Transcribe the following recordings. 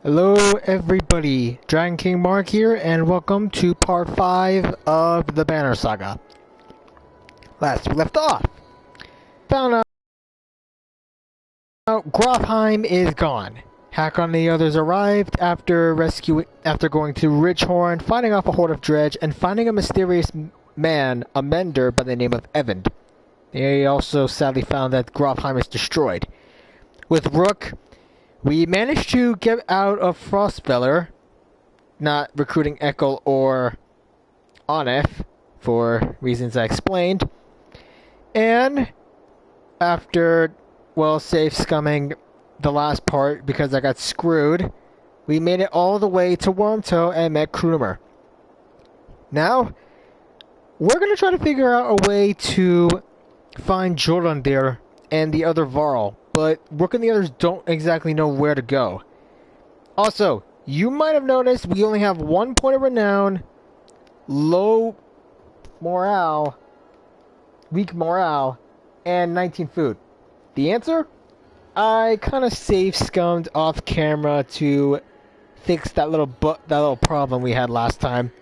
Hello everybody, Dragon King Mark here, and welcome to part 5 of the Banner Saga. Last we left off, found out Grofheim is gone. Hakon and the others arrived after going to Ridgehorn, fighting off a horde of dredge, and finding a mysterious man, a mender by the name of Evan. They also sadly found that Grofheim is destroyed. With Rook, we managed to get out of Frostfeller, not recruiting Ekkel or Onef, for reasons I explained. And after, safe scumming the last part because I got screwed, we made it all the way to Wormtoe and met Krumer. Now, we're going to try to figure out a way to find Jorundir and the other Varl, but Rook and the others don't exactly know where to go. Also, you might have noticed we only have 1 point of renown, low morale, weak morale, and 19 food. The answer? I kind of safe scummed off camera to fix that little problem we had last time,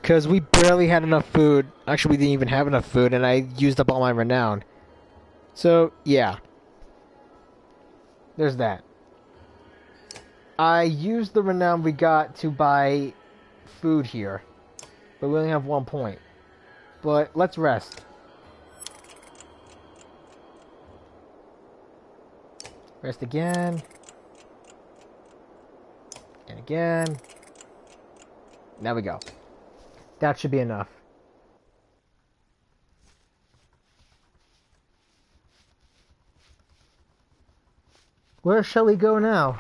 because we barely had enough food. Actually, we didn't even have enough food, and I used up all my renown. So, yeah. There's that. I used the renown we got to buy food here, but we only have 1 point. But let's rest. Rest again. And again. There we go. That should be enough. Where shall we go now?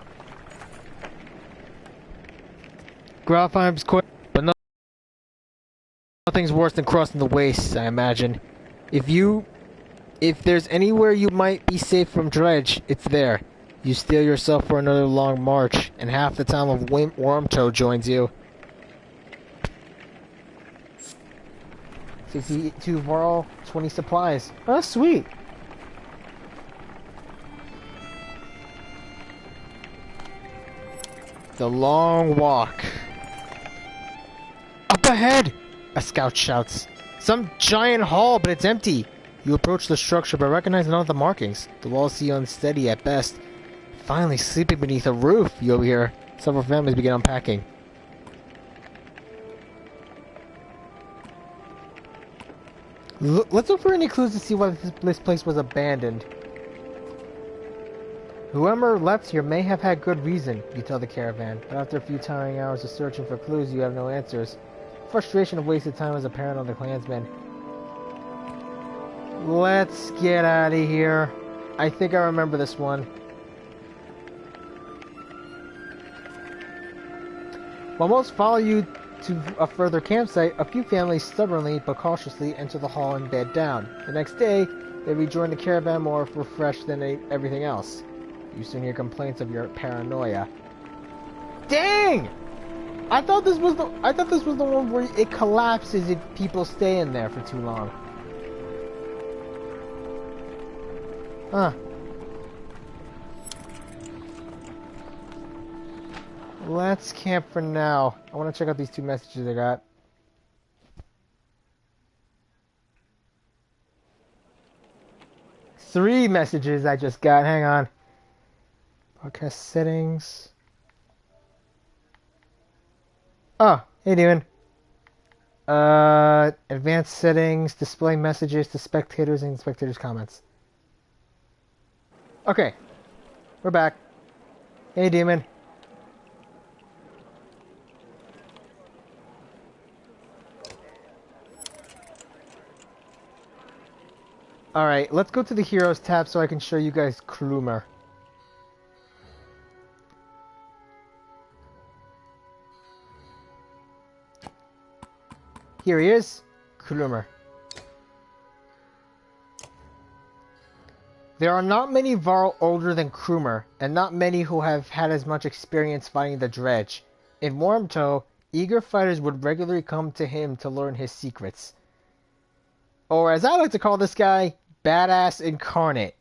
Grofheim's quick, but nothing's worse than crossing the wastes, I imagine. If there's anywhere you might be safe from dredge, it's there. You steel yourself for another long march, and half the town of Wormtoe joins you. 62 Varl, 20 supplies. Oh, that's sweet. The long walk. Up ahead! A scout shouts. Some giant hall, but it's empty. You approach the structure, but recognize none of the markings. The walls seem unsteady at best. Finally, sleeping beneath a roof, you overhear several families begin unpacking. Let's look for any clues to see why this place was abandoned. Whoever left here may have had good reason, you tell the caravan, but after a few tiring hours of searching for clues, you have no answers. Frustration of wasted time is apparent on the clansmen. Let's get out of here. I think I remember this one. While most follow you to a further campsite, a few families stubbornly but cautiously enter the hall and bed down. The next day, they rejoin the caravan more refreshed than everything else. You soon hear complaints of your paranoia. Dang! I thought this was the one where it collapses if people stay in there for too long. Huh. Let's camp for now. I want to check out these 2 messages I got. Three messages I just got. Hang on. Podcast settings. Oh, hey doing? Advanced settings, display messages to spectators and spectators' comments. Okay, we're back. Hey, Demon. Alright, let's go to the Heroes tab so I can show you guys Krumer. Here he is, Krumer. There are not many Varl older than Krumer, and not many who have had as much experience fighting the dredge. In Wormtoe, eager fighters would regularly come to him to learn his secrets. Or as I like to call this guy, Badass Incarnate.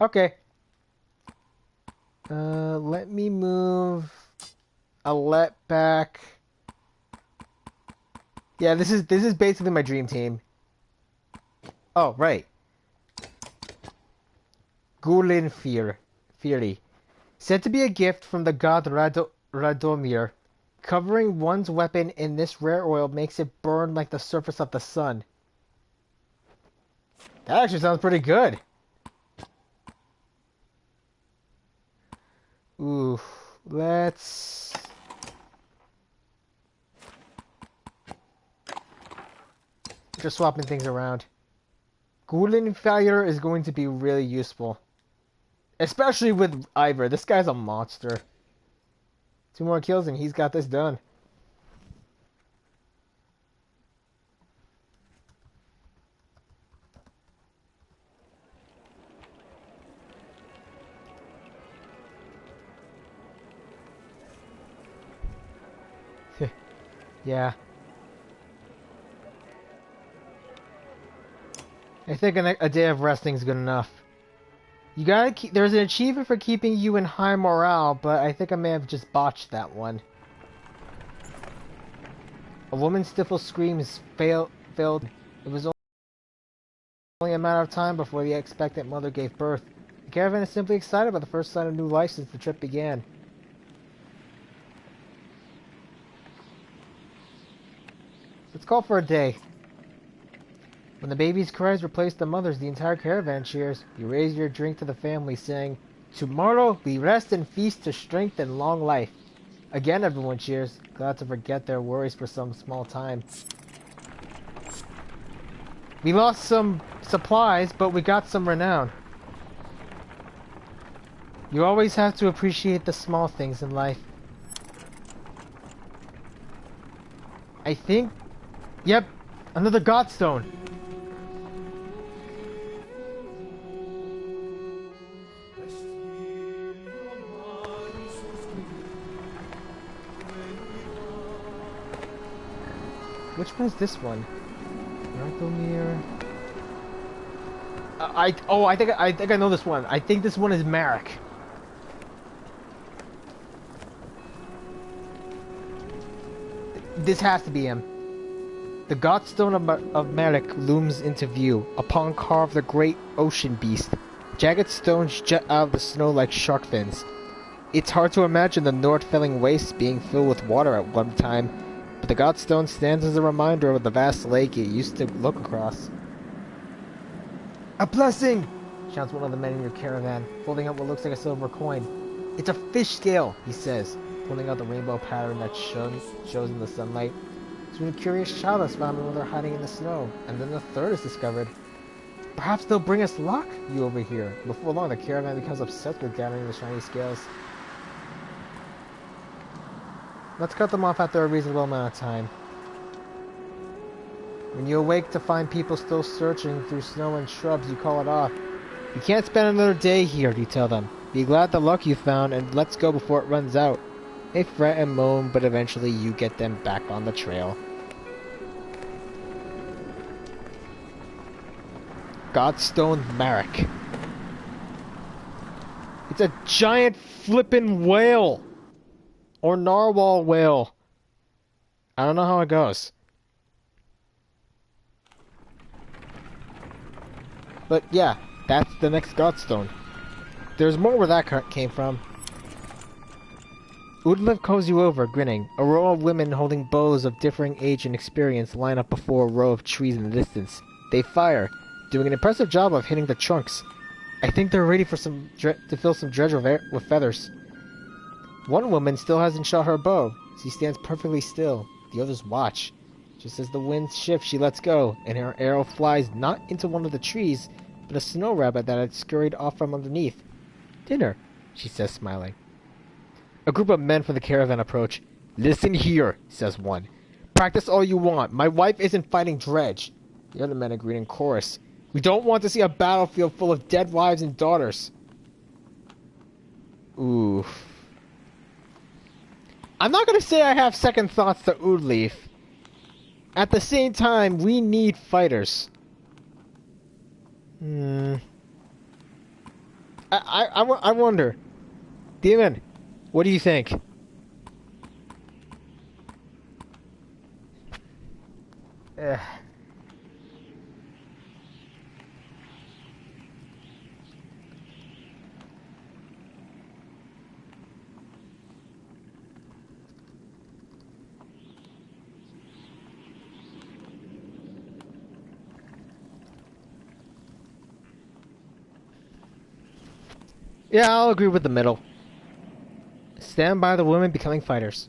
Okay. Let me move Alette back. Yeah, this is basically my dream team. Oh, right. Gulin Fury. Said to be a gift from the god Radomir. Covering one's weapon in this rare oil makes it burn like the surface of the sun. That actually sounds pretty good. Ooh, let's... just swapping things around. Gulin Fire is going to be really useful. Especially with Ivor. This guy's a monster. 2 more kills and he's got this done. Yeah. I think a day of resting is good enough. You gotta keep... There's an achievement for keeping you in high morale, but I think I may have just botched that one. A woman's stifled screams failed. It was only a matter of time before the expectant mother gave birth. The caravan is simply excited about the first sign of new life since the trip began. Let's call for a day. When the baby's cries replace the mother's, the entire caravan cheers. You raise your drink to the family, saying, "Tomorrow we rest and feast to strength and long life." Again, everyone cheers, glad to forget their worries for some small time. We lost some supplies, but we got some renown. You always have to appreciate the small things in life. I think... Yep, another Godstone. Which one is this one? Rathomir. I think I know this one. I think this one is Marek. This has to be him. The Godstone of Marek looms into view. Upon carved the great ocean beast. Jagged stones jut out of the snow like shark fins. It's hard to imagine the north-filling waste being filled with water at one time, but the Godstone stands as a reminder of the vast lake it used to look across. "A blessing!" shouts one of the men in your caravan, folding up what looks like a silver coin. "It's a fish scale," he says, pulling out the rainbow pattern that shows in the sunlight. Soon a curious child has found another hiding in the snow, and then the third is discovered. "Perhaps they'll bring us luck," you overhear. Before long, the caravan becomes obsessed with gathering the shiny scales. Let's cut them off after a reasonable amount of time. When you awake to find people still searching through snow and shrubs, you call it off. "You can't spend another day here," you tell them. "Be glad the luck you found, and let's go before it runs out." They fret and moan, but eventually you get them back on the trail. Godstone Marek. It's a giant flippin' whale! Or narwhal whale. I don't know how it goes. But yeah, that's the next Godstone. There's more where that came from. Udliv calls you over, grinning. A row of women holding bows of differing age and experience line up before a row of trees in the distance. They fire, doing an impressive job of hitting the trunks. I think they're ready for to fill some dredge with feathers. One woman still hasn't shot her bow. She stands perfectly still. The others watch. Just as the wind shifts, she lets go, and her arrow flies not into one of the trees, but a snow rabbit that had scurried off from underneath. "Dinner," she says, smiling. A group of men from the caravan approach. "Listen here," says one. "Practice all you want. My wife isn't fighting dredge." The other men agree in chorus. "We don't want to see a battlefield full of dead wives and daughters." Oof. I'm not going to say I have second thoughts to Udleaf. At the same time, we need fighters. I wonder. Demon, what do you think? Ugh. Yeah, I'll agree with the middle. Stand by the women becoming fighters.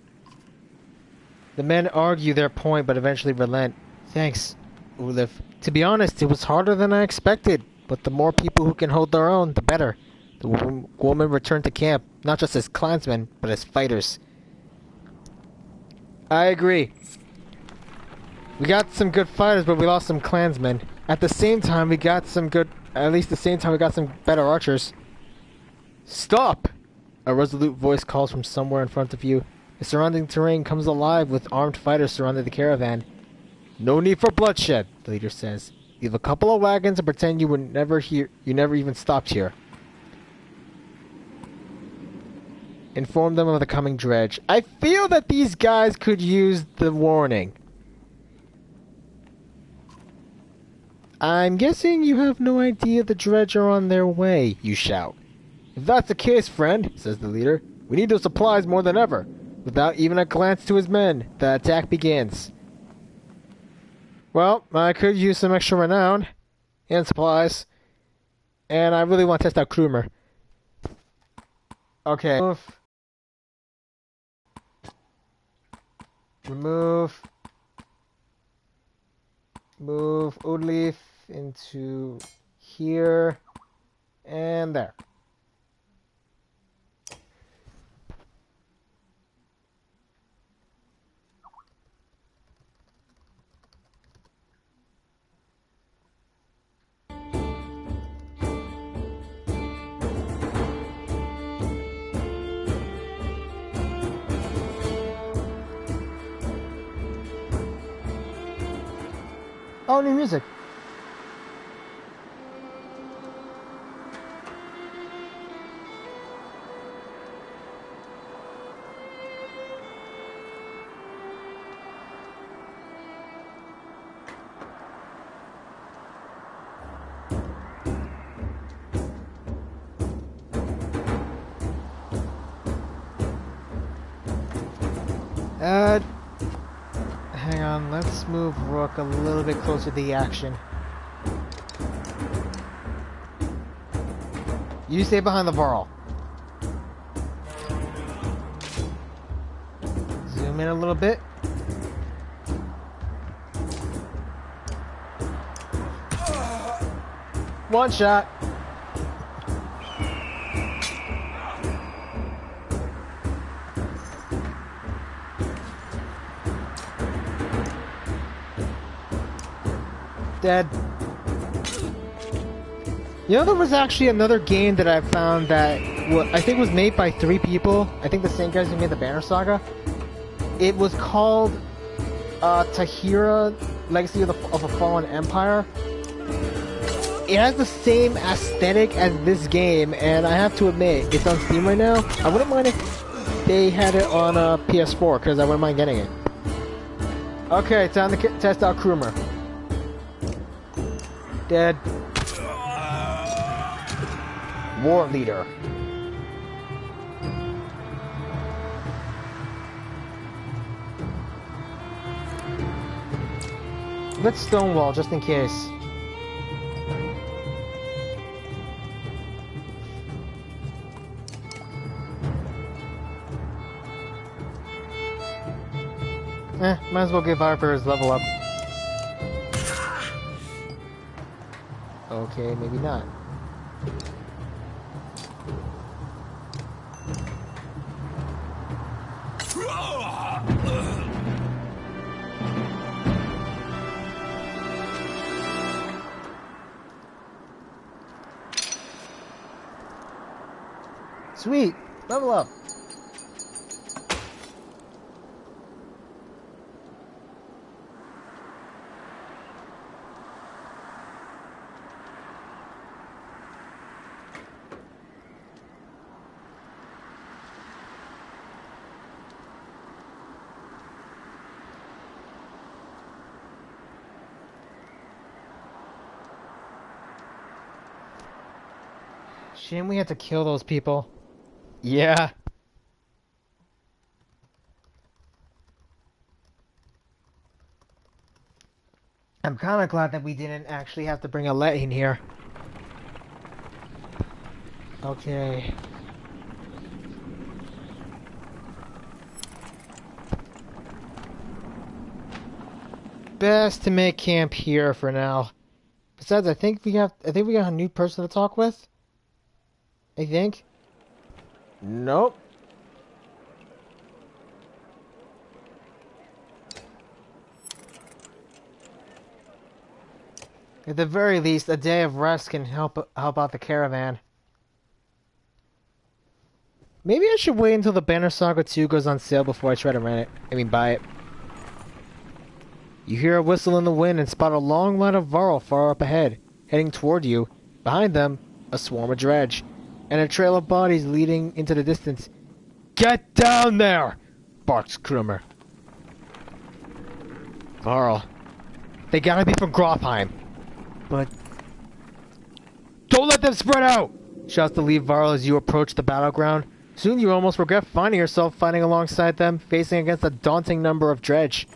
The men argue their point, but eventually relent. Thanks, Ulif. To be honest, it was harder than I expected, but the more people who can hold their own, the better. The women returned to camp, not just as clansmen, but as fighters. I agree. We got some good fighters, but we lost some clansmen. At the same time, we got some good... At least the same time, we got some better archers. Stop! A resolute voice calls from somewhere in front of you. The surrounding terrain comes alive with armed fighters surrounding the caravan. No need for bloodshed, the leader says. Leave a couple of wagons and pretend you were never here. You never even stopped here. Inform them of the coming dredge. I feel that these guys could use the warning. I'm guessing you have no idea the dredge are on their way, you shout. If that's the case, friend, says the leader, we need those supplies more than ever. Without even a glance to his men, the attack begins. Well, I could use some extra renown and supplies. And I really want to test out Krumer. Okay. Remove. Move Odleaf into here. And there. Oh, new music. Hang on, let's move Rook a little bit closer to the action. You stay behind the Varl. Zoom in a little bit. One shot. Dead. You know, there was actually another game that I found that I think was made by 3 people. I think the same guys who made the Banner Saga. It was called Tahira, Legacy of a Fallen Empire. It has the same aesthetic as this game, and I have to admit, it's on Steam right now. I wouldn't mind if they had it on PS4, because I wouldn't mind getting it. Okay, time to test out Krumer. Dead. War leader. Let's stonewall just in case. Might as well give Arthur his level up. Okay, maybe not. Sweet! Level up! Shame we had to kill those people. Yeah. I'm kind of glad that we didn't actually have to bring a let in here. Okay. Best to make camp here for now. Besides, I think we got a new person to talk with. I think. Nope. At the very least, a day of rest can help out the caravan. Maybe I should wait until the Banner Saga 2 goes on sale before I try to rent it. I mean, buy it. You hear a whistle in the wind and spot a long line of Varl far up ahead, heading toward you. Behind them, a swarm of dredge, and a trail of bodies leading into the distance. Get down there! Barks Krummer. Varl. They gotta be from Grofheim. But... Don't let them spread out! Shouts the lead Varl as you approach the battleground. Soon you almost regret finding yourself fighting alongside them, facing against a daunting number of dredge.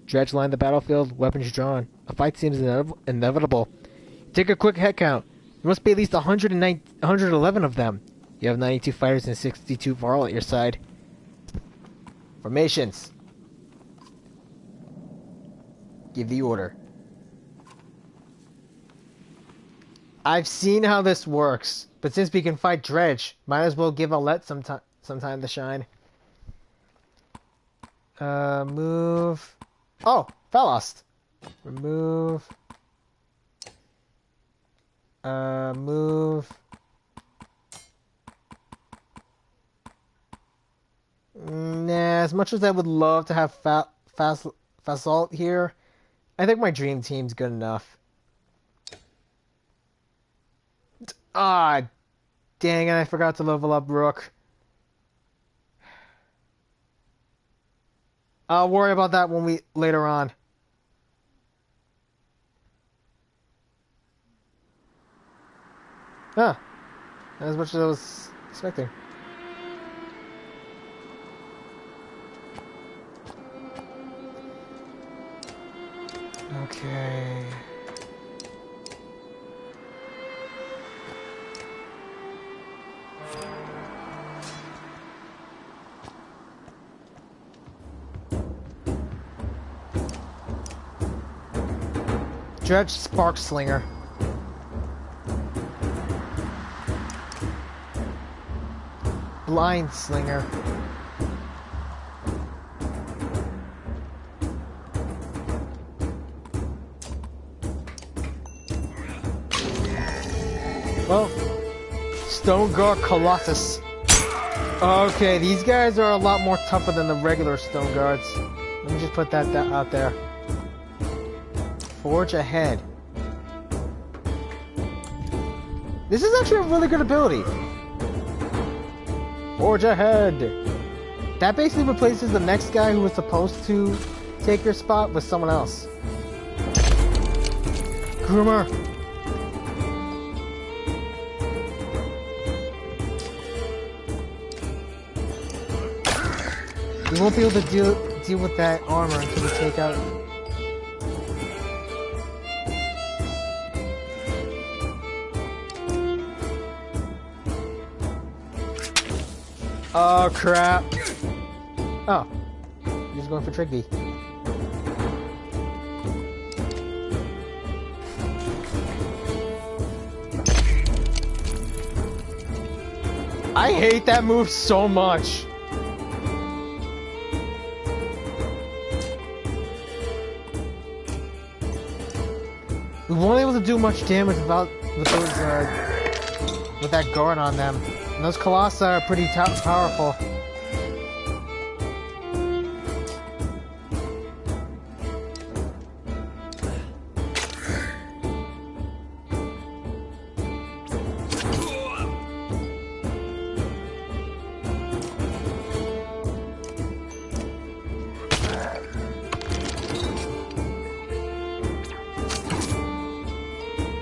Dredge line the battlefield, weapons drawn. A fight seems inevitable. Take a quick head count. There must be at least 111 of them. You have 92 fighters and 62 Varl at your side. Formations. Give the order. I've seen how this works, but since we can fight dredge, might as well give a let some time to shine. Move. Oh, Falost. Remove. Move. Nah, as much as I would love to have Fasalt here, I think my dream team's good enough. Ah, dang it, I forgot to level up Rook. I'll worry about that when later on. Ah, not as much as I was expecting. Okay. Dredge Spark Slinger. Blind Slinger. Well, Stone Guard Colossus. Okay, these guys are a lot more tougher than the regular Stone Guards. Let me just put that out there. Forge ahead. This is actually a really good ability. Forge ahead. That basically replaces the next guy who was supposed to take your spot with someone else. Groomer. We won't be able to deal with that armor until we take out. Oh crap! Oh, he's just going for Trigby. I hate that move so much. We weren't able to do much damage with that guard on them. And those Colossi are pretty powerful.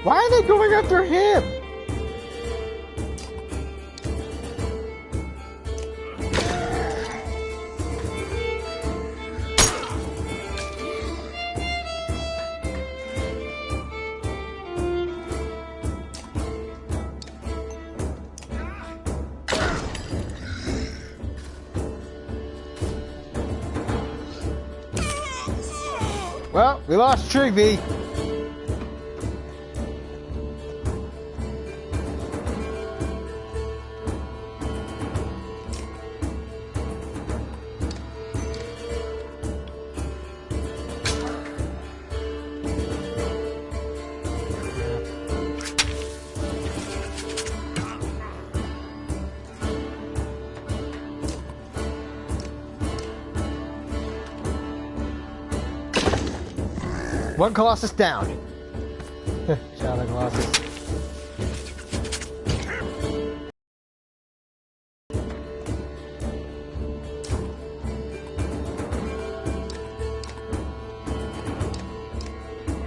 Why are they going after him? Well, we lost Trigby. One Colossus down. Shout out Colossus.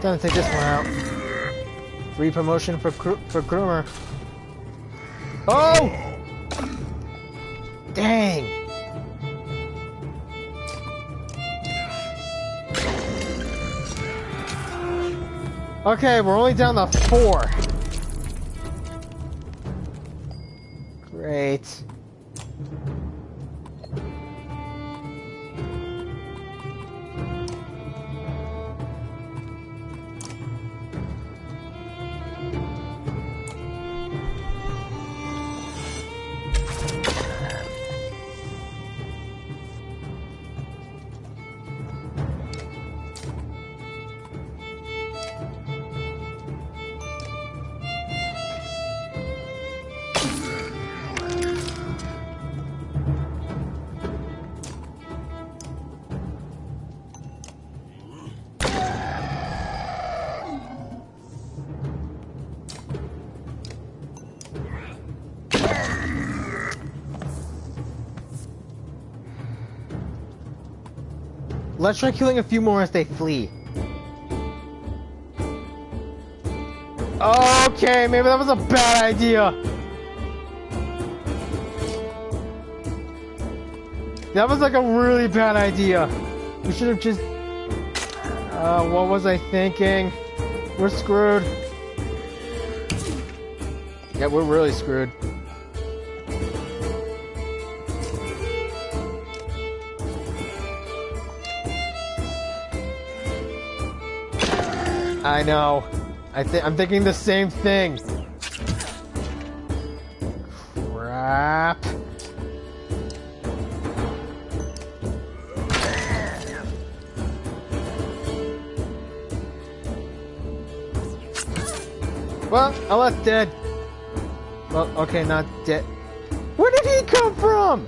Time to take this one out. Free promotion for Kroomer. Oh! Dang! Okay, we're only down to 4. Great. Let's try killing a few more as they flee. Okay, maybe that was a bad idea. That was like a really bad idea. We should have just... what was I thinking? We're screwed. Yeah, we're really screwed. I know. I'm thinking the same thing. Crap. Well, Aleph dead. Well, okay, not dead. Where did he come from?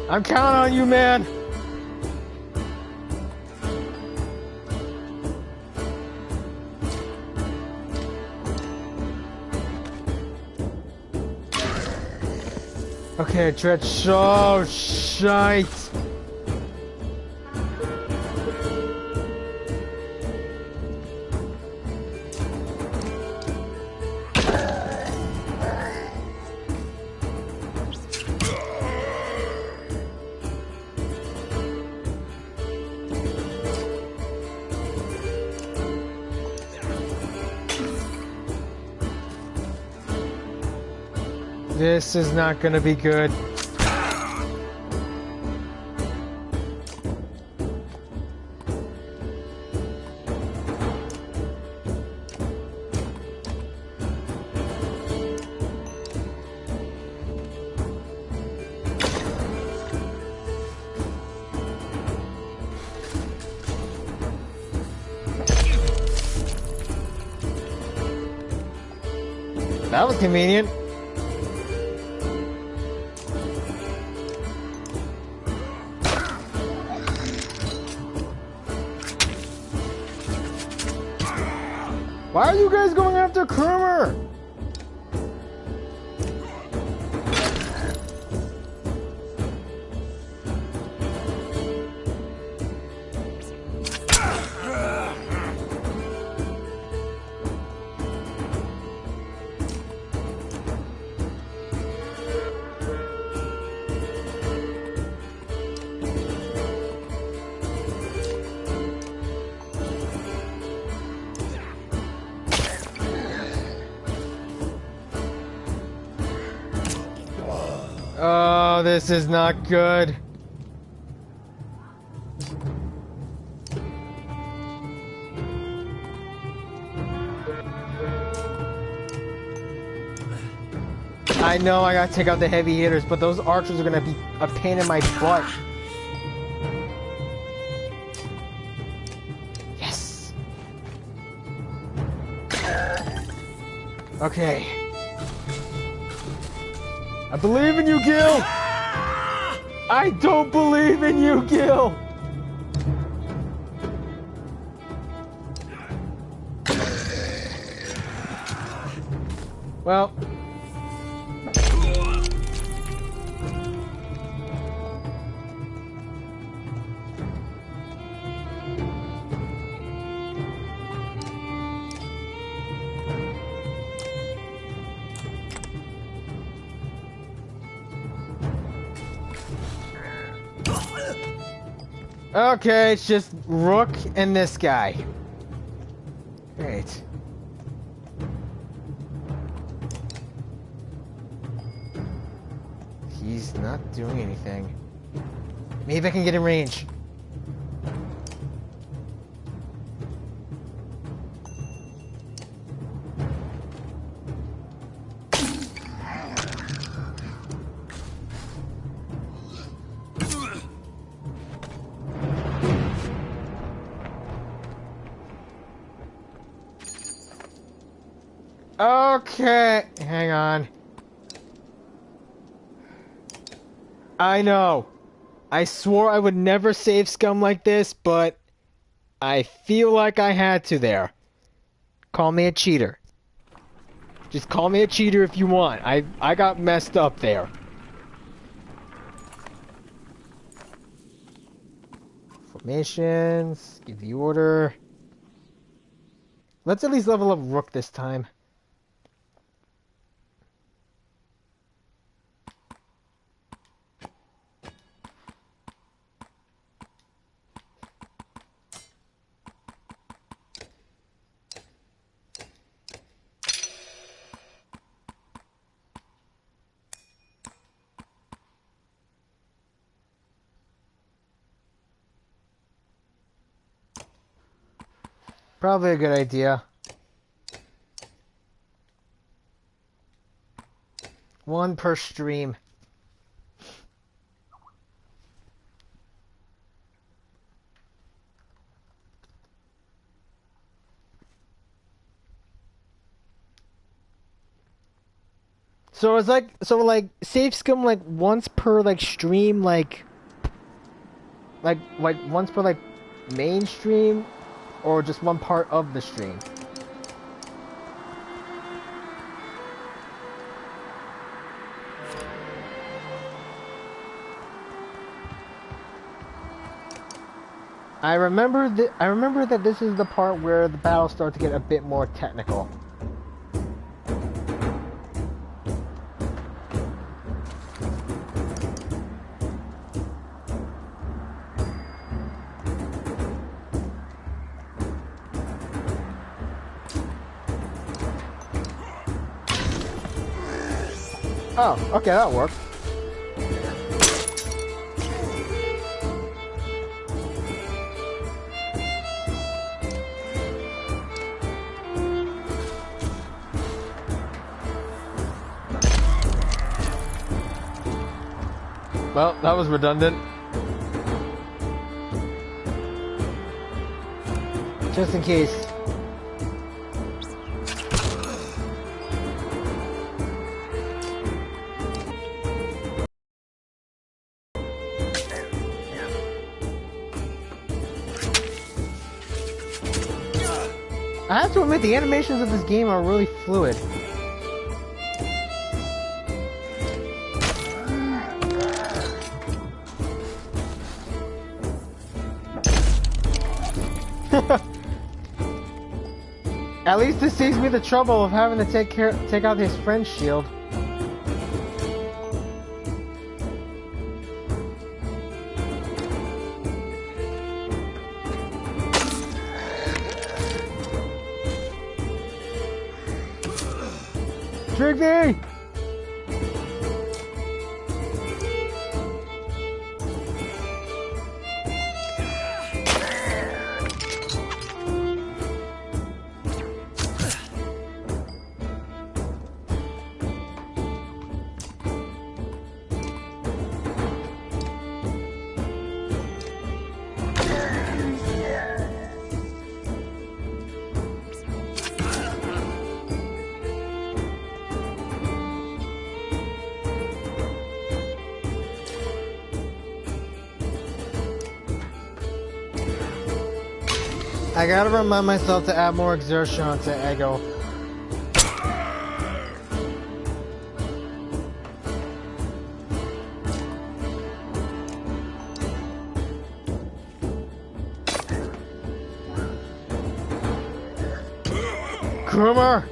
I'm counting on you, man. Okay, Dredge, so shite. This is not gonna be good. That was convenient. Why are you guys going after Kroomer? Oh, this is not good. I know I gotta take out the heavy hitters, but those archers are gonna be a pain in my butt. Yes. Okay. I believe in you, Gil! I don't believe in you, Gil! Well... Okay, it's just Rook and this guy. Great. He's not doing anything. Maybe I can get in range. Okay, hang on. I know. I swore I would never save scum like this, but I feel like I had to there. Call me a cheater. Just call me a cheater if you want. I got messed up there. Formations, give the order. Let's at least level up Rook this time. Probably a good idea. One per stream. So it's like, save scum like once per like stream, like once per like main stream, or just one part of the stream. I remember that this is the part where the battles start to get a bit more technical. Oh, okay, that'll work. Well, that was redundant. Just in case. I have to admit, the animations of this game are really fluid. At least this saves me the trouble of having to take out his friend's shield. Trick me! I gotta remind myself to add more exertion to Ego. Groomer!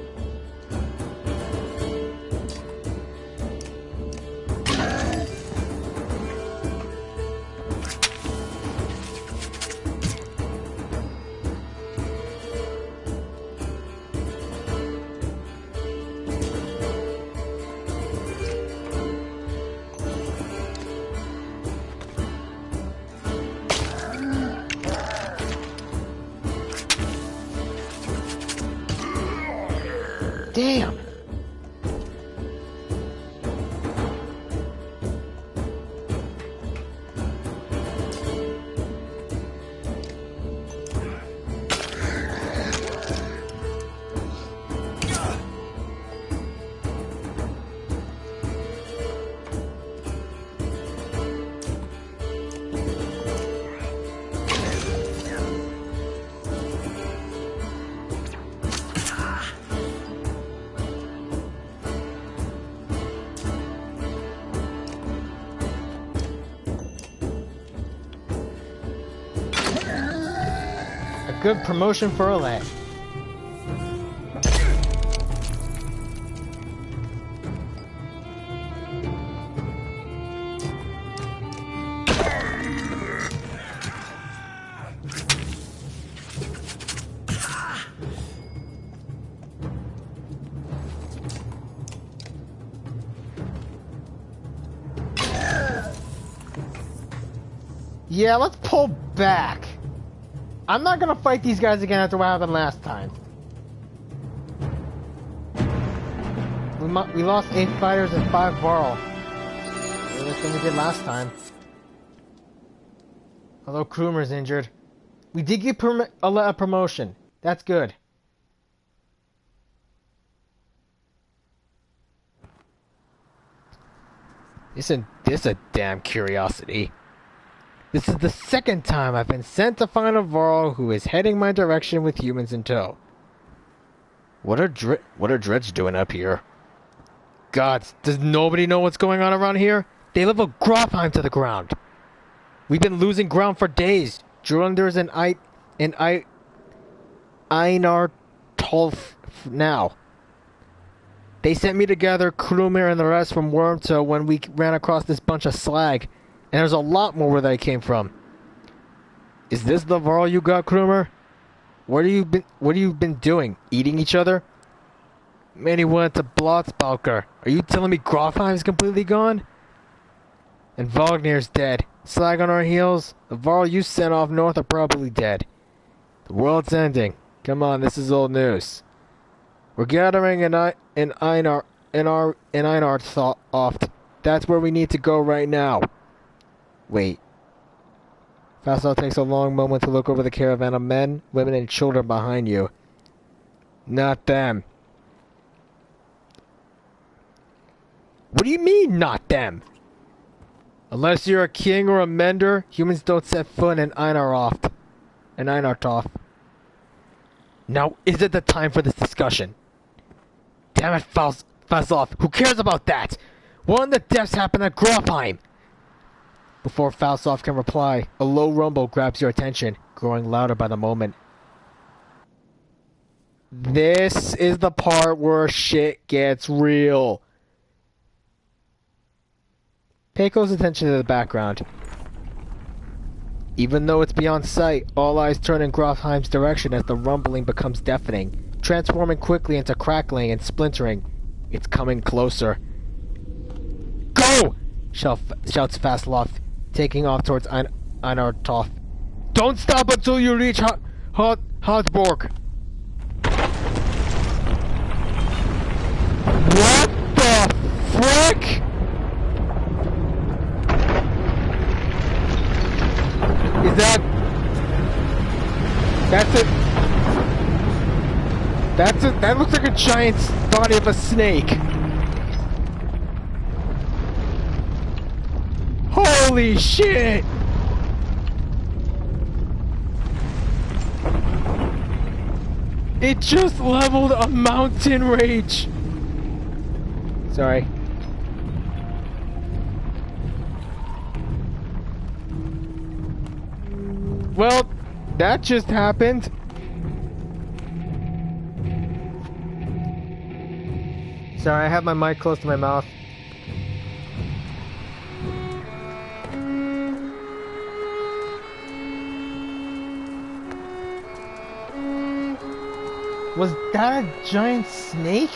Damn! Good promotion for Olay. Yeah, let's pull back. I'm not gonna fight these guys again after what happened last time. We lost 8 fighters and 5 Varl. The thing we did last time. Although Krumer's injured. We did get a promotion. That's good. This is a damn curiosity. This is the second time I've been sent to find a Varl who is heading my direction with humans in tow. What are Dredge doing up here? Gods, does nobody know what's going on around here? They level Grofheim to the ground. We've been losing ground for days. Drunders and Einar Tolf now. They sent me to gather Krumir and the rest from Wormtow when we ran across this bunch of slag. And there's a lot more where they came from. Is this the Varl you got, Krumer? What have you been doing? Eating each other? Man, he went to Blotzbalker. Are you telling me Grofheim's completely gone? And Vognir's dead. Slag on our heels. The Varl you sent off north are probably dead. The world's ending. Come on, this is old news. We're gathering in Einar Oft. That's where we need to go right now. Wait. Fassel takes a long moment to look over the caravan of men, women, and children behind you. Not them. What do you mean, not them? Unless you're a king or a mender, humans don't set foot in Einartoft. Now, is it the time for this discussion? Damn it, Fassel, who cares about that? What in the depths happened at Grofheim? Before Falsoff can reply, a low rumble grabs your attention, growing louder by the moment. This is the part where shit gets real. Pay close attention to the background. Even though it's beyond sight, all eyes turn in Grofheim's direction as the rumbling becomes deafening, transforming quickly into crackling and splintering. It's coming closer. Go! Shouts Fastloff, taking off towards Einartoft. Don't stop until you reach Hotborg. What the frick? Is that... That looks like a giant body of a snake. Holy shit! It just leveled a mountain range! Sorry. Well, that just happened. Sorry, I have my mic close to my mouth. Was that a giant snake?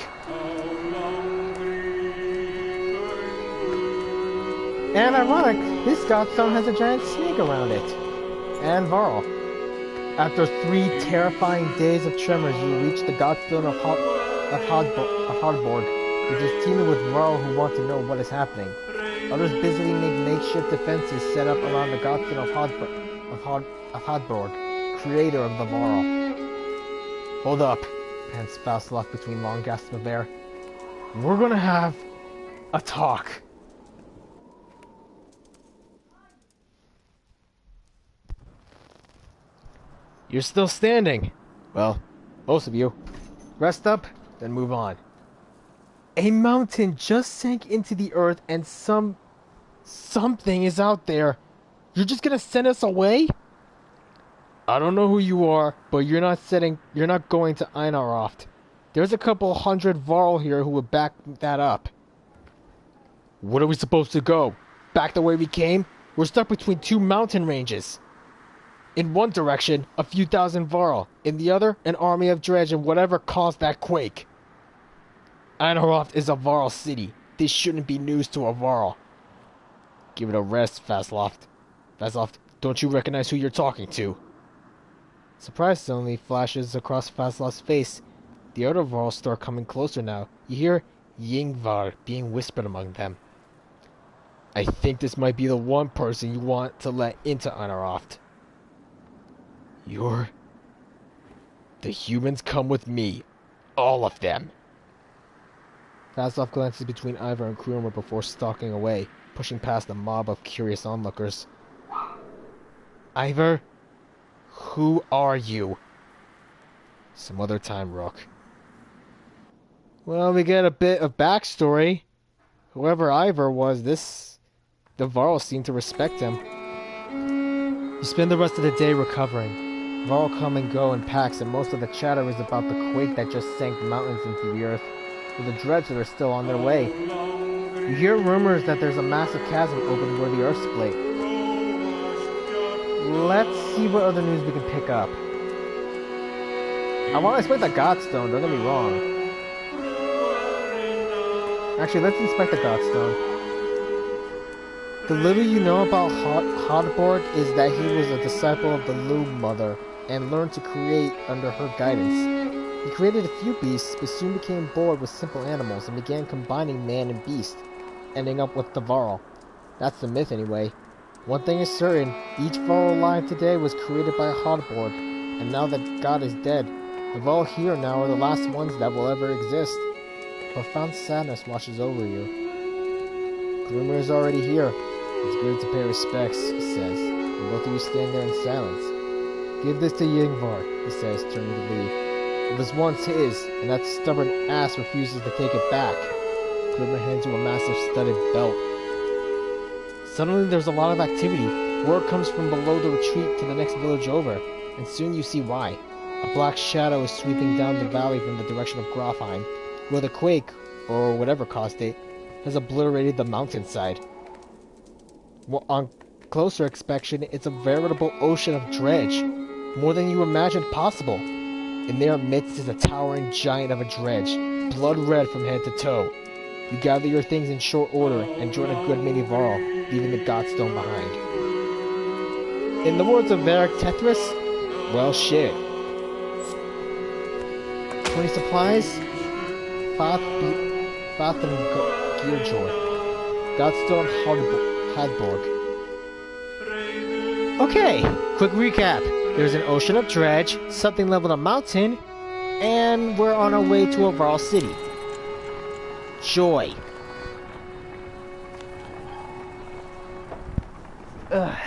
And ironic, this godstone has a giant snake around it. And Varl. After 3 terrifying days of tremors, you reach the godstone of Hardborg, which is teeming with Varl who want to know what is happening. Others busily make makeshift defenses set up around the godstone of Hardborg, creator of the Varl. Hold up, pants Faustlock between long gasps of air. We're gonna have a talk. You're still standing. Well, most of you. Rest up, then move on. A mountain just sank into the earth and something is out there. You're just gonna send us away? I don't know who you are, but you're not going to Einaroft. There's a couple hundred Varl here who would back that up. Where are we supposed to go? Back the way we came? We're stuck between 2 mountain ranges. In one direction, a few thousand Varl. In the other, an army of dredge and whatever caused that quake. Einaroft is a Varl city. This shouldn't be news to a Varl. Give it a rest, Fastloft. Fastloft, don't you recognize who you're talking to? Surprise suddenly flashes across Fastloft's face. The other Varl start coming closer now. You hear Yingvar being whispered among them. I think this might be the one person you want to let into Einaroft. The humans come with me. All of them. Fastloft glances between Ivor and Krumer before stalking away, pushing past a mob of curious onlookers. Ivor? Who are you? Some other time, Rook. Well, we get a bit of backstory. Whoever Ivor was, the Varl seemed to respect him. You spend the rest of the day recovering. Varl come and go in packs, and most of the chatter is about the quake that just sank mountains into the earth, with the dredge that are still on their way. You hear rumors that there's a massive chasm open where the earth split. Let's see what other news we can pick up. I want to inspect the Godstone, don't get me wrong. Actually, let's inspect the Godstone. The little you know about Hardborg is that he was a disciple of the Loom Mother and learned to create under her guidance. He created a few beasts, but soon became bored with simple animals and began combining man and beast, ending up with the Varl. That's the myth anyway. One thing is certain, each Varl alive today was created by Hardborg, and now that God is dead, the Varl here now are the last ones that will ever exist. Profound sadness washes over you. Grimmer is already here. It's good to pay respects, he says, and both of you stand there in silence. Give this to Yingvar, he says, turning to leave. It was once his, and that stubborn ass refuses to take it back. Grimmer hands you a massive studded belt. Suddenly there's a lot of activity. Word comes from below the retreat to the next village over, and soon you see why. A black shadow is sweeping down the valley from the direction of Grofheim, where the quake, or whatever caused it, has obliterated the mountainside. Well, on closer inspection, it's a veritable ocean of dredge, more than you imagined possible. In their midst is a towering giant of a dredge, blood red from head to toe. You gather your things in short order and join a good many Varl, leaving the Godstone behind. In the words of Varric Tethris, well shit. 20 supplies? Fathom Gearjor. Godstone Hadborg. Okay, quick recap. There's an ocean of dredge, something leveled a mountain, and we're on our way to a Varl city. Joy. Ugh.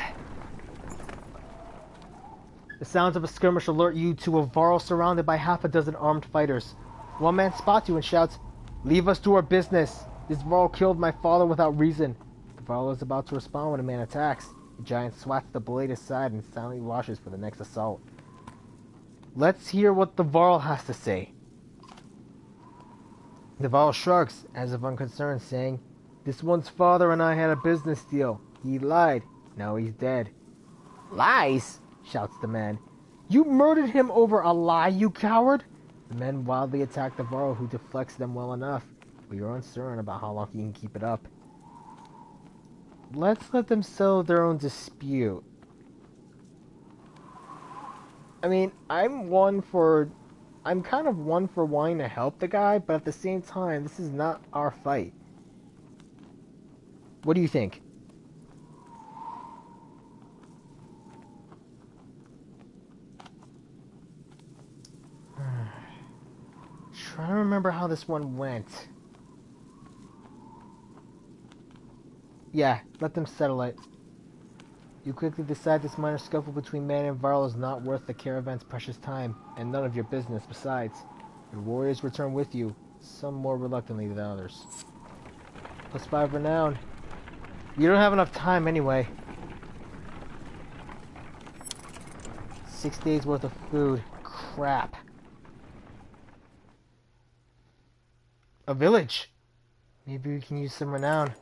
The sounds of a skirmish alert you to a Varl surrounded by half a dozen armed fighters. One man spots you and shouts, "Leave us to our business! This Varl killed my father without reason." The Varl is about to respond when a man attacks. The giant swats the blade aside and silently washes for the next assault. Let's hear what the Varl has to say. The Varl shrugs, as if unconcerned, saying, "This one's father and I had a business deal. He lied. Now he's dead." "Lies?" shouts the man. "You murdered him over a lie, you coward!" The men wildly attack the Varl, who deflects them well enough, but you're uncertain about how long he can keep it up. Let's let them settle their own dispute. I mean, I'm kind of one for wanting to help the guy, but at the same time, this is not our fight. What do you think? Trying to remember how this one went. Yeah, let them settle it. You quickly decide this minor scuffle between man and Varl is not worth the caravan's precious time, and none of your business besides. Your warriors return with you, some more reluctantly than others. +5 renown. You don't have enough time anyway. 6 days worth of food. Crap. A village. Maybe we can use some renown.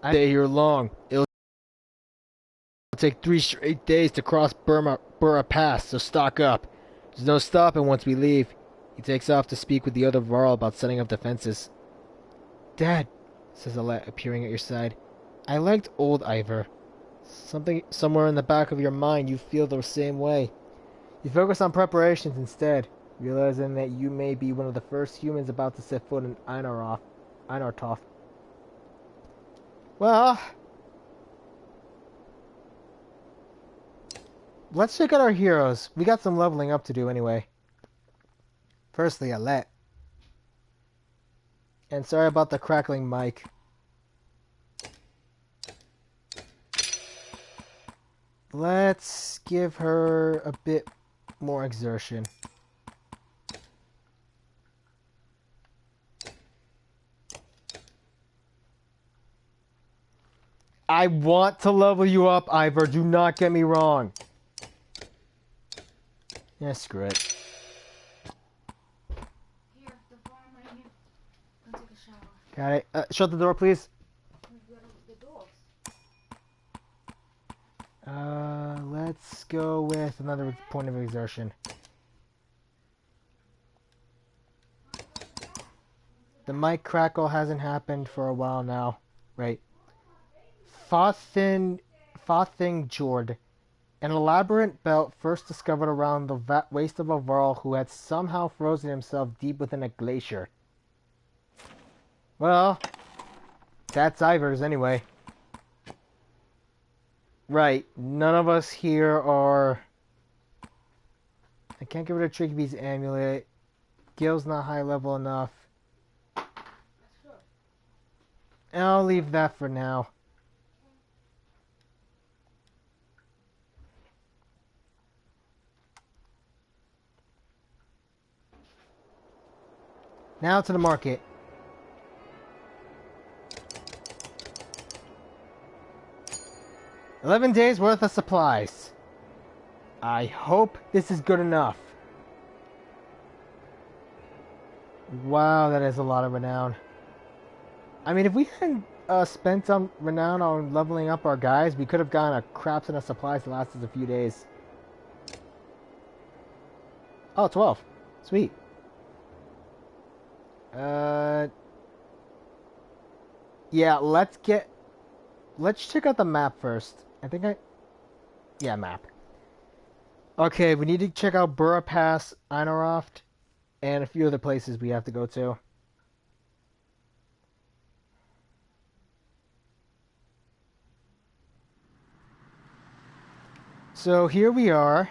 I stay here long. It'll take 3 straight days to cross Burra Pass, so stock up. There's no stopping once we leave. He takes off to speak with the other Varl about setting up defenses. "Dad," says Alette, appearing at your side. "I liked old Ivor. Somewhere in the back of your mind you feel the same way. You focus on preparations instead, realizing that you may be one of the first humans about to set foot in Einartoft. Well, let's check out our heroes. We got some leveling up to do anyway. Firstly, Alette. And sorry about the crackling mic. Let's give her a bit more exertion. I want to level you up, Ivor. Do not get me wrong. Yeah, screw it. Here, the phone right here. Go take a shower. Got it. Shut the door, please. The dogs. Let's go with another point of exertion. The mic crackle hasn't happened for a while now. Right. Jord. An elaborate belt first discovered around the waist of a Varl who had somehow frozen himself deep within a glacier. Well, that's Ivor's anyway. Right, none of us here are... I can't get rid of Trigby's amulet. Gil's not high level enough. And I'll leave that for now. Now to the market. "11 days worth of supplies. I hope this is good enough." Wow, that is a lot of renown. I mean, if we hadn't spent some renown on leveling up our guys, we could have gotten a crap ton of supplies that lasted a few days. Oh, 12. Sweet. Yeah, let's check out the map first. Yeah, map. Okay, we need to check out Burra Pass, Einartoft, and a few other places we have to go to. So here we are.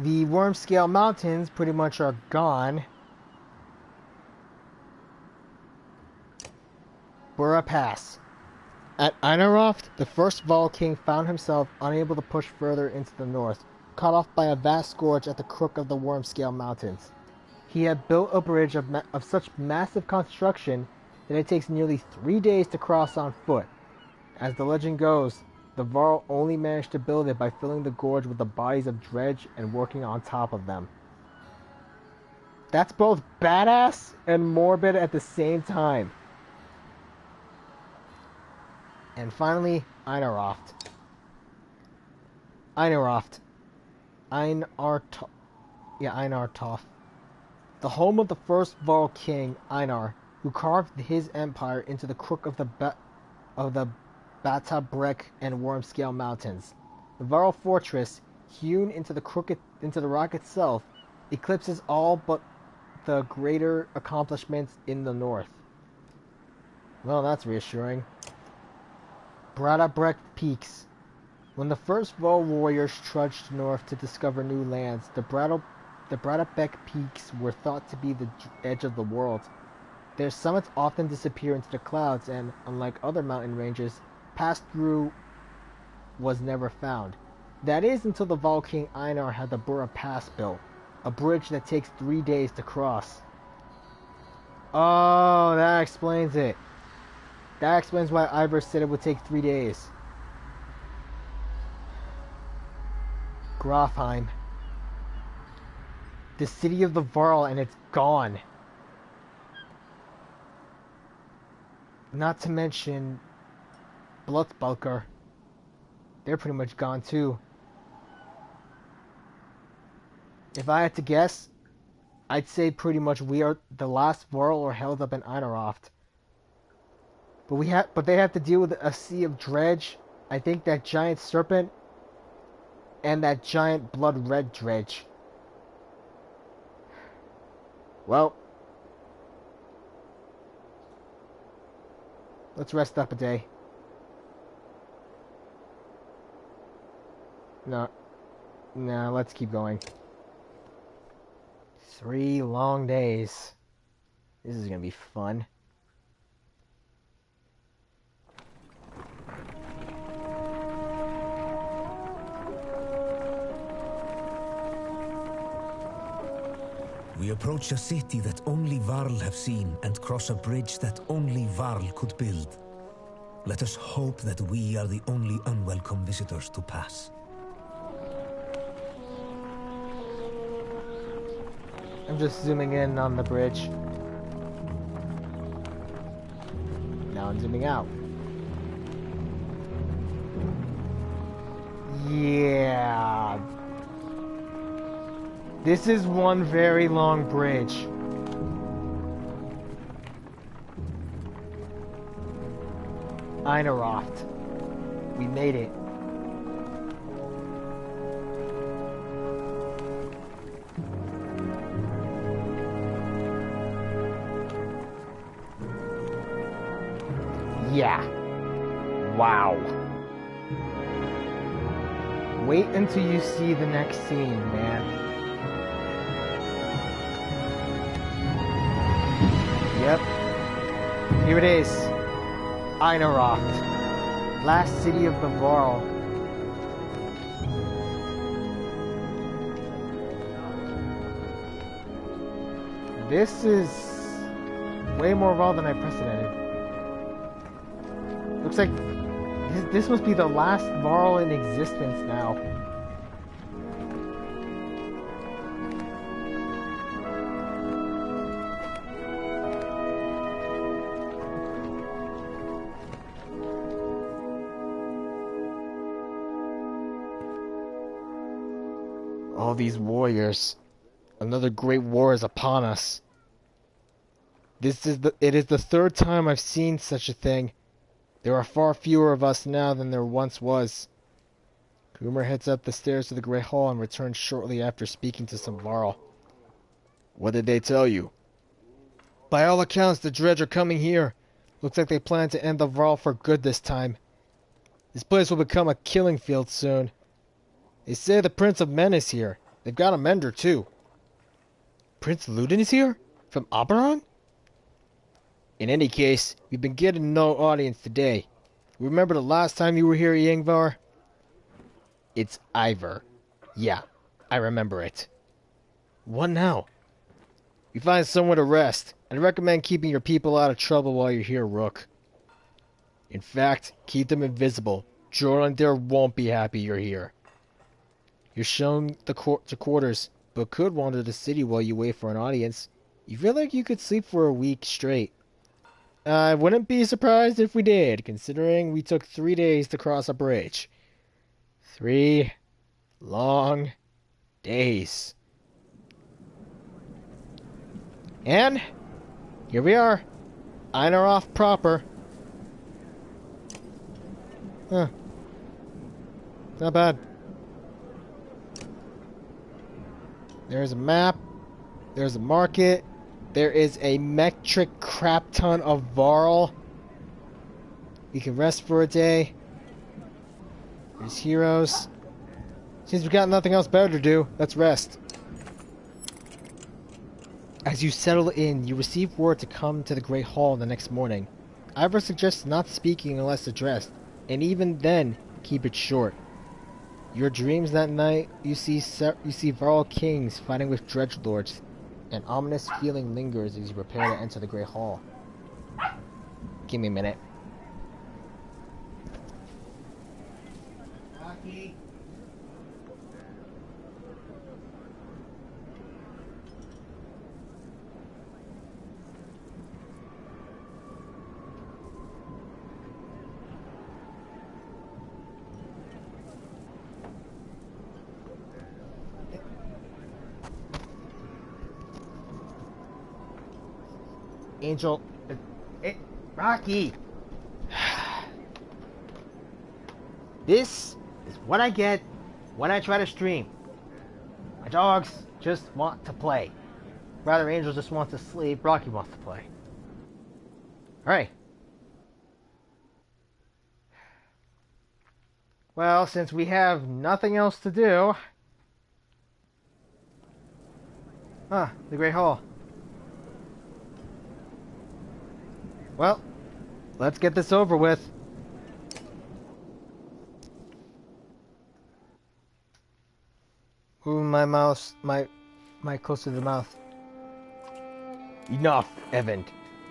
The Wormscale Mountains pretty much are gone. Burra Pass. At Einaroft, the first Vol King found himself unable to push further into the north, cut off by a vast gorge at the crook of the Wormscale Mountains. He had built a bridge of such massive construction that it takes nearly 3 days to cross on foot. As the legend goes, the Varl only managed to build it by filling the gorge with the bodies of Dredge and working on top of them. That's both badass and morbid at the same time. And finally, Einaroft. Einartoff. The home of the first Varl king, Einar, who carved his empire into the crook of the Batabrek and Wormscale Mountains. The Varl fortress, hewn into the rock itself, eclipses all but the greater accomplishments in the north. Well, that's reassuring. Batabrek Peaks. When the first Varl warriors trudged north to discover new lands, the Batabrek Peaks were thought to be the edge of the world. Their summits often disappear into the clouds, and, unlike other mountain ranges, pass-through was never found. That is until the Varl King Einar had the Burra Pass built, a bridge that takes 3 days to cross. Oh, that explains it. That explains why Ivor said it would take 3 days. Grafheim. The city of the Varl, and it's gone. Not to mention Bloodspalker. They're pretty much gone too. If I had to guess, I'd say pretty much we are the last Varl held up in Einaroft. But they have to deal with a sea of dredge. I think that giant serpent and that giant blood red dredge. Well, let's rest up a day. No, let's keep going. 3 long days. This is gonna be fun. We approach a city that only Varl have seen and cross a bridge that only Varl could build. Let us hope that we are the only unwelcome visitors to pass. I'm just zooming in on the bridge. Now I'm zooming out. Yeah. This is one very long bridge. Einaroft. We made it. Yeah. Wow. Wait until you see the next scene, man. Yep. Here it is. Einaroft. Last city of the Varl. This is way more Varl than I precedented. Looks like this must be the last Varl in existence now. All these warriors. Another great war is upon us. It is the 3rd time I've seen such a thing. There are far fewer of us now than there once was. Coomer heads up the stairs to the Great Hall and returns shortly after speaking to some Varl. What did they tell you? By all accounts, the Dredge are coming here. Looks like they plan to end the Varl for good this time. This place will become a killing field soon. They say the Prince of Men is here. They've got a mender, too. Prince Ludin is here? From Oberon? In any case, we've been getting no audience today. Remember the last time you were here, Yingvar? It's Ivor. Yeah, I remember it. What now? You find somewhere to rest. I'd recommend keeping your people out of trouble while you're here, Rook. In fact, keep them invisible. Jorundir won't be happy you're here. You're shown the quarters, but could wander the city while you wait for an audience. You feel like you could sleep for a week straight. I wouldn't be surprised if we did, considering we took 3 days to cross a bridge. 3 long days. And here we are. Einarroth proper. Huh. Not bad. There's a map. There's a market. There is a metric crap ton of Varl. We can rest for a day. There's heroes. Since we got nothing else better to do, let's rest. As you settle in, you receive word to come to the Great Hall the next morning. Ivor suggests not speaking unless addressed, and even then, keep it short. Your dreams that night, you see Varl kings fighting with dredgelords. An ominous feeling lingers as you prepare to enter the Great Hall. Give me a minute. Rocky. Angel... Rocky! This is what I get when I try to stream. My dogs just want to play. Rather, Angel just wants to sleep, Rocky wants to play. Alright. Well, since we have nothing else to do... the Great Hall. Well, let's get this over with. Move my mouse, my closer to the mouth. Enough, Evan.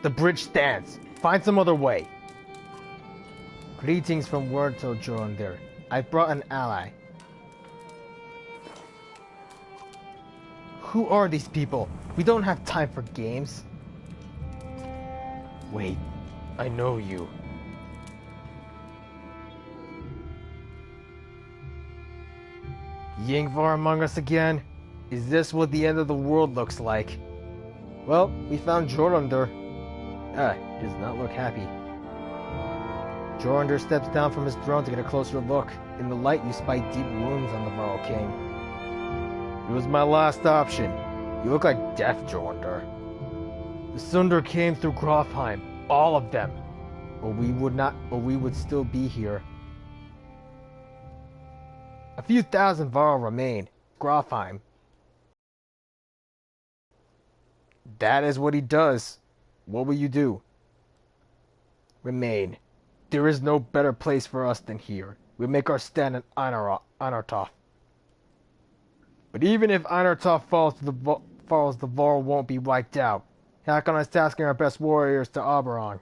The bridge stands. Find some other way. Greetings from Wordtle Jorundir. I brought an ally. Who are these people? We don't have time for games. Wait, I know you. Yingvar among us again? Is this what the end of the world looks like? Well, we found Jorundir. He does not look happy. Jorundir steps down from his throne to get a closer look. In the light, you spy deep wounds on the Varl King. It was my last option. You look like death, Jorundir. The Sundar came through Grofheim, all of them. Or we would still be here. A few thousand Varl remain. Grofheim. That is what he does. What will you do? Remain. There is no better place for us than here. We make our stand in Einartoth. But even if Einartoth falls, the Varl won't be wiped out. Hakon is tasking our best warriors to Oberon,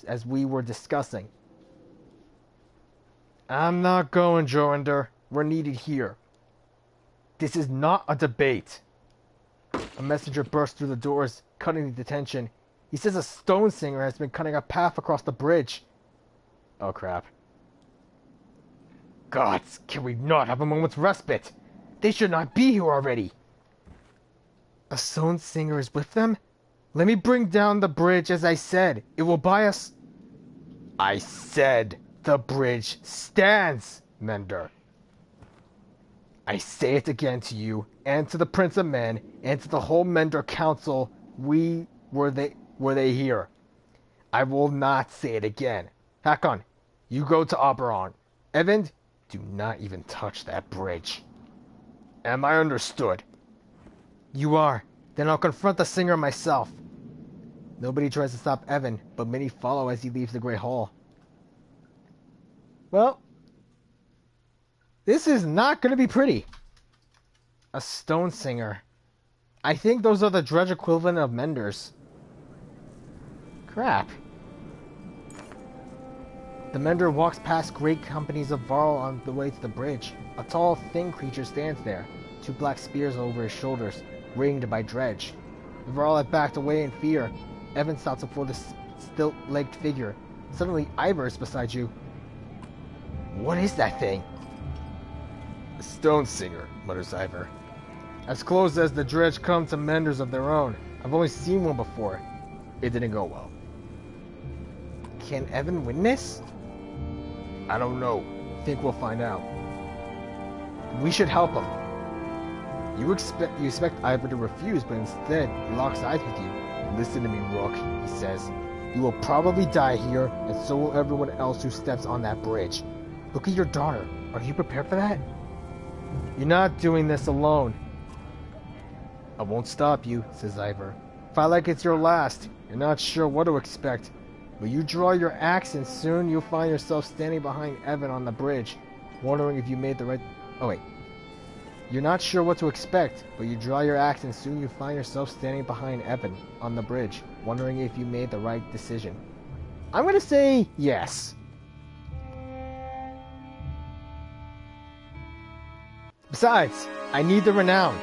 as we were discussing. I'm not going, Jorundir. We're needed here. This is not a debate. A messenger bursts through the doors, cutting the detention. He says a stone singer has been cutting a path across the bridge. Oh crap. Gods, can we not have a moment's respite? They should not be here already. A stone singer is with them? Let me bring down the bridge as I said. It will buy us... I said the bridge stands, Mender. I say it again to you, and to the Prince of Men, and to the whole Mender Council, were they here. I will not say it again. Hakon, you go to Oberon. Evan, do not even touch that bridge. Am I understood? You are. Then I'll confront the singer myself. Nobody tries to stop Evan, but many follow as he leaves the Great Hall. Well, this is not going to be pretty. A stone singer. I think those are the dredge equivalent of menders. Crap. The mender walks past great companies of Varl on the way to the bridge. A tall, thin creature stands there, two black spears over his shoulders, ringed by dredge. The Varl had backed away in fear. Evan stops before the stilt-legged figure. Suddenly, Ivor is beside you. What is that thing? A stone singer, mutters Ivor. As close as the dredge come to menders of their own. I've only seen one before. It didn't go well. Can Evan win this? I don't know. Think we'll find out. We should help him. You expect Ivor to refuse, but instead he locks eyes with you. Listen to me, Rook, he says. You will probably die here, and so will everyone else who steps on that bridge. Look at your daughter. Are you prepared for that? You're not doing this alone. I won't stop you, says Ivor. Fight like it's your last. You're not sure what to expect. But you draw your axe and soon you'll find yourself standing behind Evan on the bridge, wondering if you made the right... Oh wait. You're not sure what to expect, but you draw your axe and soon you find yourself standing behind Evan on the bridge, wondering if you made the right decision. I'm gonna say yes. Besides, I need the renown.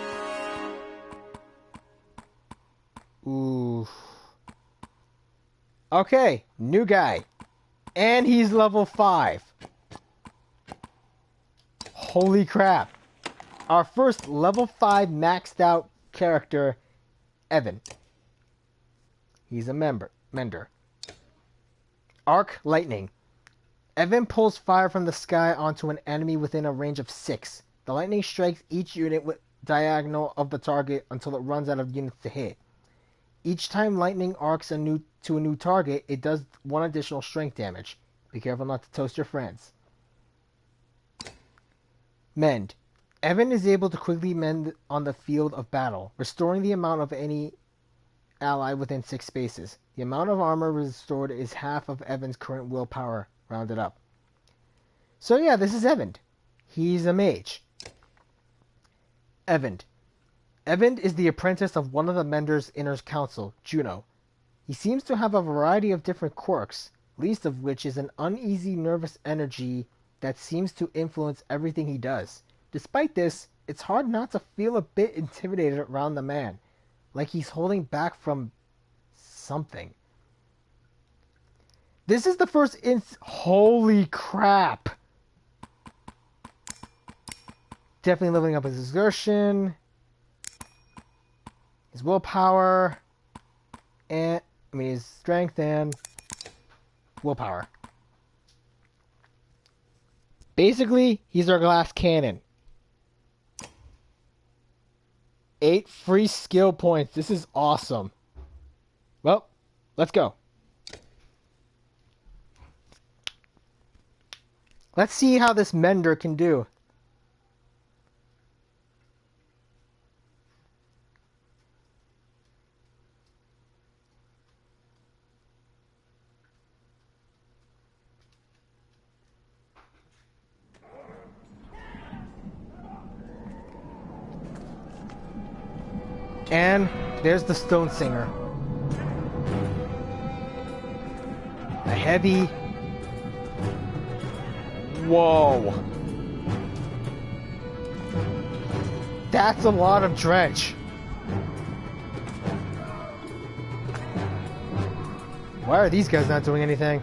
Ooh. Okay, new guy. And he's level 5. Holy crap. Our first level 5 maxed out character, Evan. He's a mender. Arc Lightning. Evan pulls fire from the sky onto an enemy within a range of 6. The lightning strikes each unit with diagonal of the target until it runs out of units to hit. Each time lightning arcs to a new target, it does 1 additional strength damage. Be careful not to toast your friends. Mend. Evan is able to quickly mend on the field of battle, restoring the amount of any ally within 6 spaces. The amount of armor restored is half of Evan's current willpower, rounded up. So yeah, this is Evan. He's a mage. Evan is the apprentice of one of the Mender's inner council, Juno. He seems to have a variety of different quirks, least of which is an uneasy nervous energy that seems to influence everything he does. Despite this, it's hard not to feel a bit intimidated around the man, like he's holding back from something. This is the first holy crap! Definitely leveling up his exertion, his willpower, and his strength and willpower. Basically, he's our glass cannon. 8 free skill points. This is awesome. Well, let's go. Let's see how this mender can do. And there's the stone singer. A heavy... Whoa. That's a lot of dredge. Why are these guys not doing anything?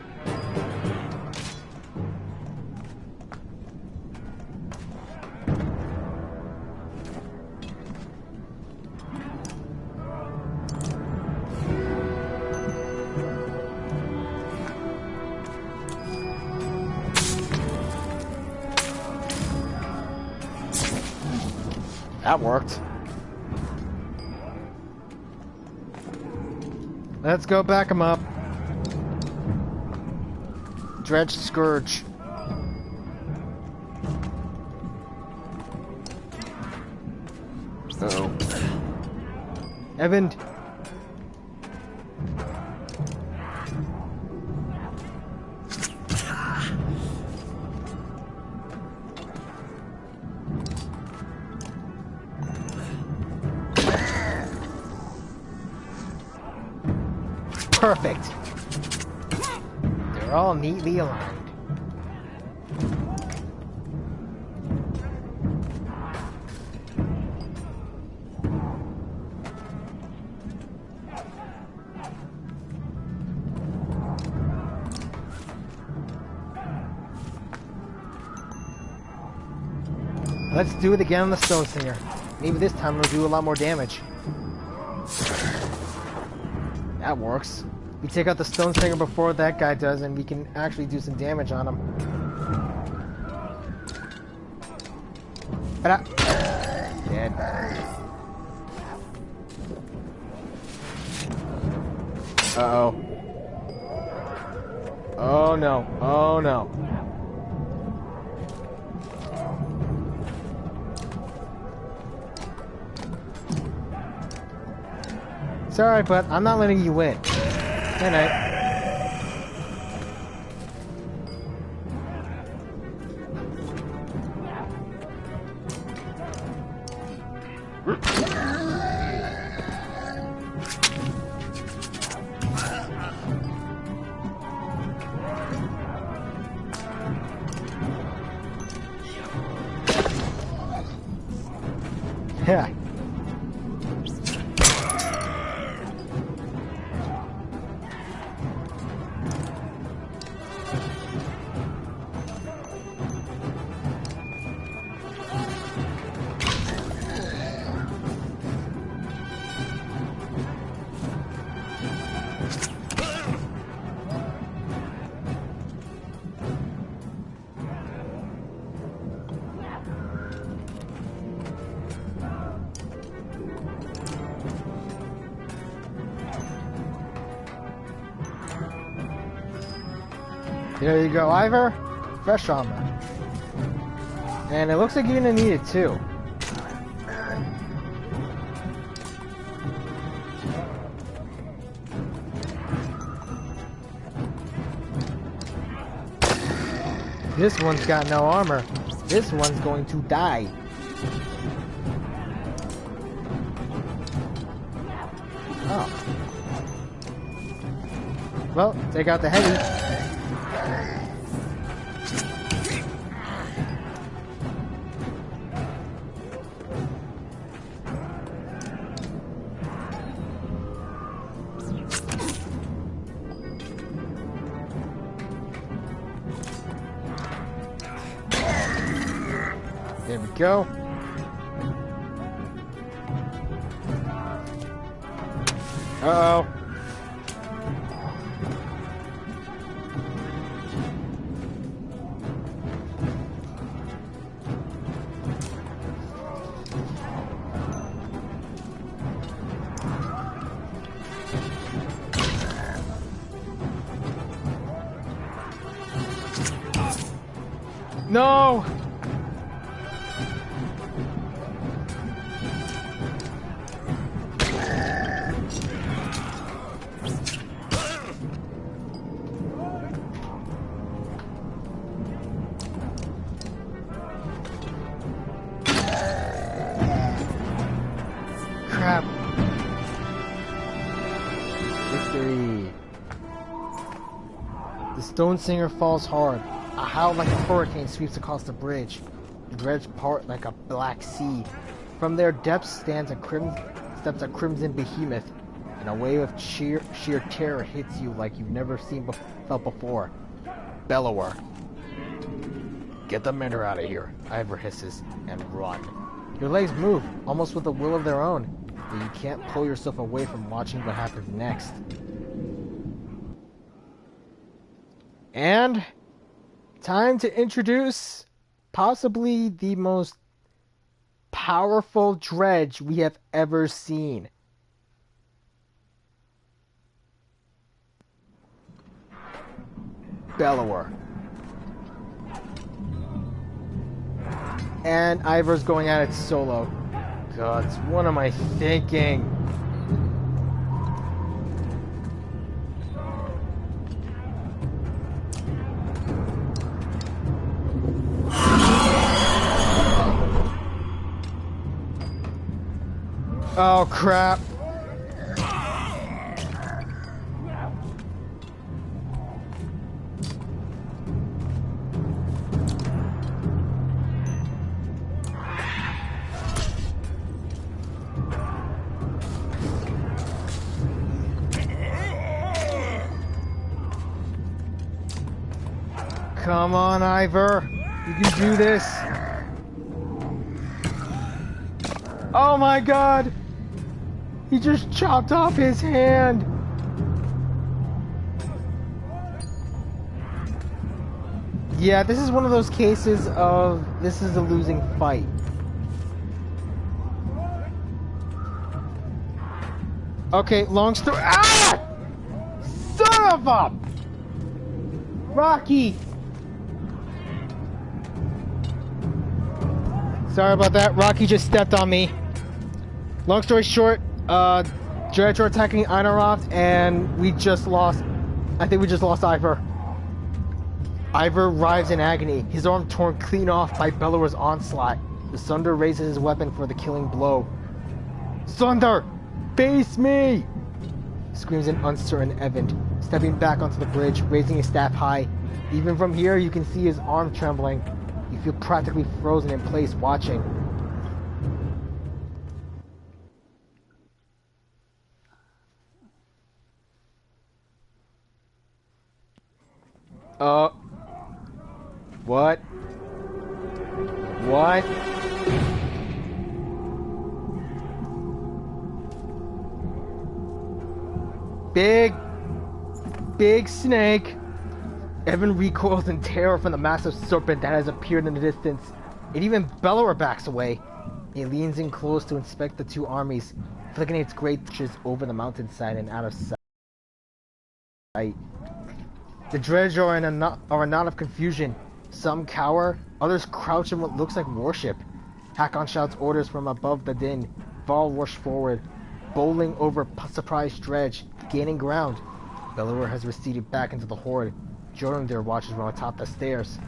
That worked. Let's go back him up. Dredge Scourge. Uh-oh. Evan. Perfect. They're all neatly aligned. Let's do it again on the Stone Singer. Maybe this time it'll do a lot more damage. That works. We take out the Stone Singer before that guy does, and we can actually do some damage on him. Dead. Uh-oh. Oh no. Oh no. It's alright, but I'm not letting you win. Good night. Yeah. There you go, Ivor. Fresh armor. And it looks like you're gonna need it too. This one's got no armor. This one's going to die. Oh. Well, take out the heavy. There we go. Uh-oh. No! Crap. Victory. The Stone Singer falls hard. A howl like a hurricane sweeps across the bridge. The dredge part like a black sea. From their depths steps a crimson behemoth, and a wave of sheer terror hits you like you've never felt before. Bellower. Get the men out of here, Ivor hisses, and run. Your legs move, almost with a will of their own, but you can't pull yourself away from watching what happens next. And time to introduce possibly the most powerful dredge we have ever seen. Bellower. And Ivor's going at it solo. God, what am I thinking? Oh crap. Come on, Ivor. You can do this. Oh my god! He just chopped off his hand! Yeah, this is one of those cases of this is a losing fight. Okay, long story. Ah! Son of a... Rocky! Sorry about that. Rocky just stepped on me. Long story short, Dredge are attacking Einoroth, and we just lost... I think we just lost Ivor. Ivor writhes in agony, his arm torn clean off by Bellower's onslaught. The Sunder raises his weapon for the killing blow. Sunder! Face me! Screams an uncertain Evan, stepping back onto the bridge, raising his staff high. Even from here, you can see his arm trembling. You feel practically frozen in place watching. What? What? Big snake. Evan recoils in terror from the massive serpent that has appeared in the distance. It even Bellower backs away. It leans in close to inspect the two armies, flicking its great torches over the mountainside and out of sight. The Dredge are a knot of confusion. Some cower, others crouch in what looks like worship. Hakon shouts orders from above the din. Varl rushes forward, bowling over surprised Dredge, gaining ground. Bellower has receded back into the horde. Jorundir watches from atop the stairs.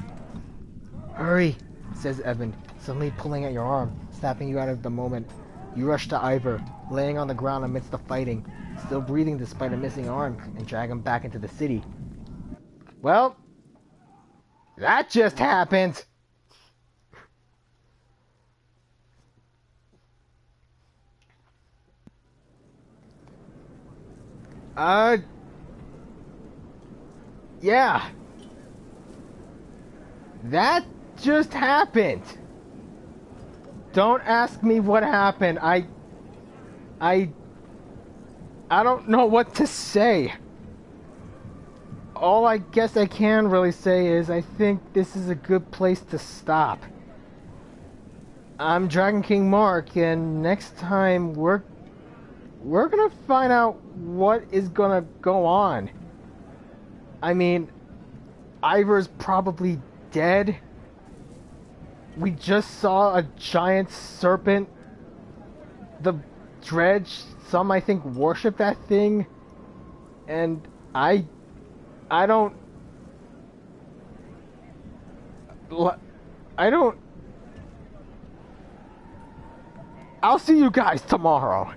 Hurry, says Evan, suddenly pulling at your arm, snapping you out of the moment. You rush to Ivor, laying on the ground amidst the fighting, still breathing despite a missing arm, and drag him back into the city. Well, that just happened. Yeah. That just happened. Don't ask me what happened. I don't know what to say. All I guess I can really say is I think this is a good place to stop. I'm Dragon King Mark, and next time we're gonna find out what is gonna go on. I mean, Ivor's probably dead. We just saw a giant serpent. The Dredge, some I think worship that thing. And I don't... I'll see you guys tomorrow.